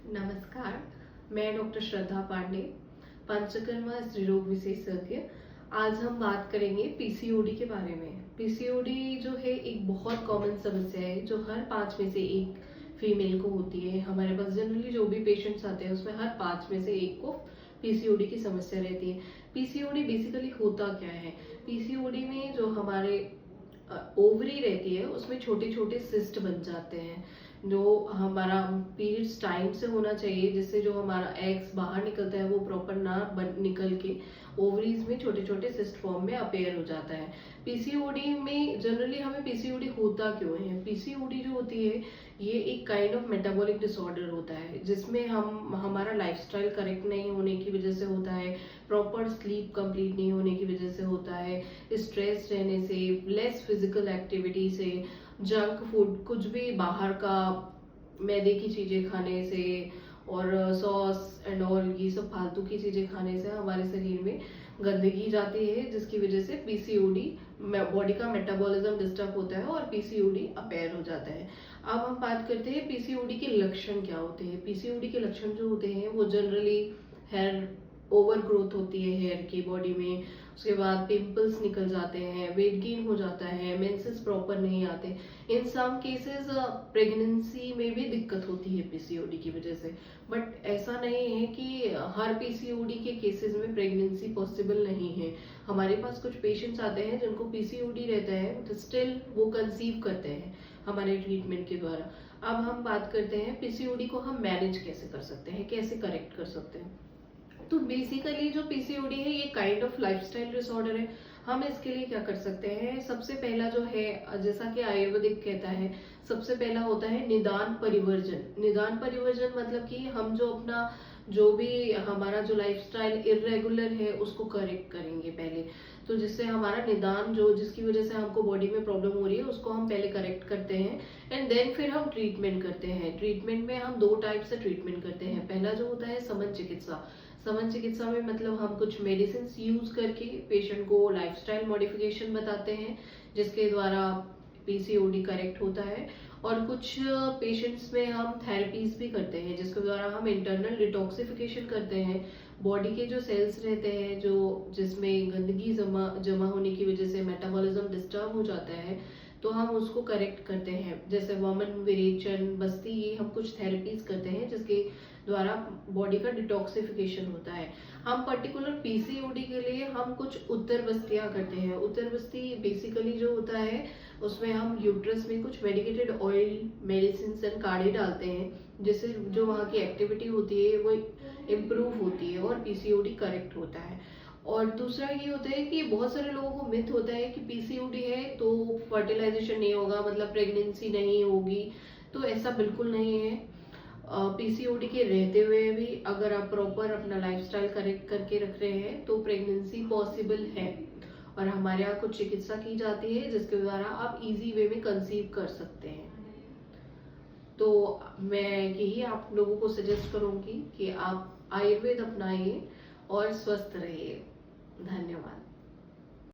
नमस्कार, मैं डॉक्टर श्रद्धा पांडे, पंचकर्मा स्त्री रोग विशेषज्ञ। आज हम बात करेंगे पीसीओडी के बारे में। पीसीओडी जो है एक बहुत कॉमन समस्या है जो हर 5 में से एक फीमेल को होती है। हमारे पास जनरली जो भी पेशेंट्स आते हैं उसमें हर 5 में से एक को पीसीओडी की समस्या रहती है। पीसीओडी बेसिकली होता क्या है? पीसीओडी में जो हमारे ओवरी रहती है उसमें छोटे छोटे सिस्ट बन जाते हैं जो हमारा पीरियड्स टाइम से होना चाहिए, जिससे जो हमारा एग्स बाहर निकलता है वो प्रॉपर ना निकल के ओवरीज में छोटे छोटे सिस्ट फॉर्म में अपेयर हो जाता है। पीसीओडी में जनरली हमें पीसीओडी होता क्यों है? पीसीओडी जो होती है ये एक काइंड ऑफ मेटाबॉलिक डिसऑर्डर होता है जिसमें हम हमारा लाइफस्टाइल करेक्ट नहीं होने की वजह से होता है, प्रॉपर स्लीप कंप्लीट नहीं होने की वजह से होता है, स्ट्रेस रहने से, लेस फिजिकल एक्टिविटी से, जंक फूड कुछ भी बाहर का मैदे की चीजें खाने से और सॉस एंड ऑल ये सब फालतू की चीजें खाने से हमारे शरीर में गंदगी जाती है, जिसकी वजह से पीसीओडी बॉडी का मेटाबॉलिज्म डिस्टर्ब होता है और पीसीओडी अपेयर हो जाता है। अब हम बात करते हैं पीसीओडी के लक्षण क्या होते हैं। पीसीओडी के लक्षण जो होते हैं वो जनरली हेयर ओवर ग्रोथ होती है हेयर की बॉडी में, उसके बाद पिंपल्स निकल जाते हैं, वेट गेन हो जाता है, मेंसेस प्रॉपर नहीं आते। इन सम केसेस प्रेगनेंसी में भी दिक्कत होती है पीसीओडी की वजह से। बट ऐसा नहीं है कि हर पीसीओडी के केसेस में प्रेगनेंसी पॉसिबल नहीं है। हमारे पास कुछ पेशेंट्स आते हैं जिनको पीसीओडी रहता है तो स्टिल वो कंसीव करते हैं हमारे ट्रीटमेंट के द्वारा। अब हम बात करते हैं पीसीओडी को हम मैनेज कैसे कर सकते हैं, कैसे करेक्ट कर सकते हैं। तो बेसिकली जो पीसीओडी है ये काइंड ऑफ लाइफस्टाइल डिसऑर्डर है। हम इसके लिए क्या कर सकते हैं? सबसे पहला जो है, जैसा कि आयुर्वेदिक कहता है, सबसे पहला होता है निदान परिवर्जन। निदान परिवर्जन मतलब कि हम जो अपना जो भी हमारा जो लाइफस्टाइल इरेगुलर है उसको करेक्ट करेंगे पहले। तो जिससे हमारा निदान जो जिसकी वजह से हमको बॉडी में प्रॉब्लम हो रही है उसको हम पहले करेक्ट करते हैं एंड देन फिर हम ट्रीटमेंट करते हैं। ट्रीटमेंट में हम 2 टाइप से ट्रीटमेंट करते हैं। पहला जो होता है समन चिकित्सा। समन चिकित्सा में मतलब हम कुछ मेडिसिन यूज करके पेशेंट को लाइफस्टाइल मॉडिफिकेशन बताते हैं जिसके द्वारा पीसीओडी करेक्ट होता है। और कुछ पेशेंट्स में हम थेरेपीज भी करते हैं जिसके द्वारा हम इंटरनल डिटॉक्सिफिकेशन करते हैं। बॉडी के जो सेल्स रहते हैं जो जिसमें गंदगी जमा होने की वजह से मेटाबॉलिज्म डिस्टर्ब हो जाता है तो हम उसको करेक्ट करते हैं। जैसे वमन, विरेचन, बस्ती, ये हम कुछ थेरेपीज करते हैं जिसके द्वारा बॉडी का डिटॉक्सिफिकेशन होता है। हम पर्टिकुलर पीसीओडी के लिए हम कुछ उत्तर बस्तियां करते हैं। उत्तर बस्ती बेसिकली जो होता है उसमें हम यूट्रस में कुछ मेडिकेटेड ऑयल, मेडिसिन एंड काढ़े डालते हैं जिससे जो वहाँ की एक्टिविटी होती है वो इम्प्रूव होती है और पीसीओडी करेक्ट होता है। और दूसरा ये होता है कि बहुत सारे लोगों को मिथ होता है कि पीसीओडी है तो फर्टिलाइजेशन नहीं होगा, मतलब प्रेगनेंसी नहीं होगी। तो ऐसा बिल्कुल नहीं है। पीसीओडी के रहते हुए भी अगर आप प्रॉपर अपना लाइफस्टाइल करेक्ट करके रख रहे हैं तो प्रेगनेंसी पॉसिबल है और हमारे यहाँ कुछ चिकित्सा की जाती है जिसके द्वारा आप इजी वे में कंसीव कर सकते हैं। तो मैं यही आप लोगों को सजेस्ट करूंगी कि आप आयुर्वेद अपनाइए और स्वस्थ रहिए। धन्यवाद।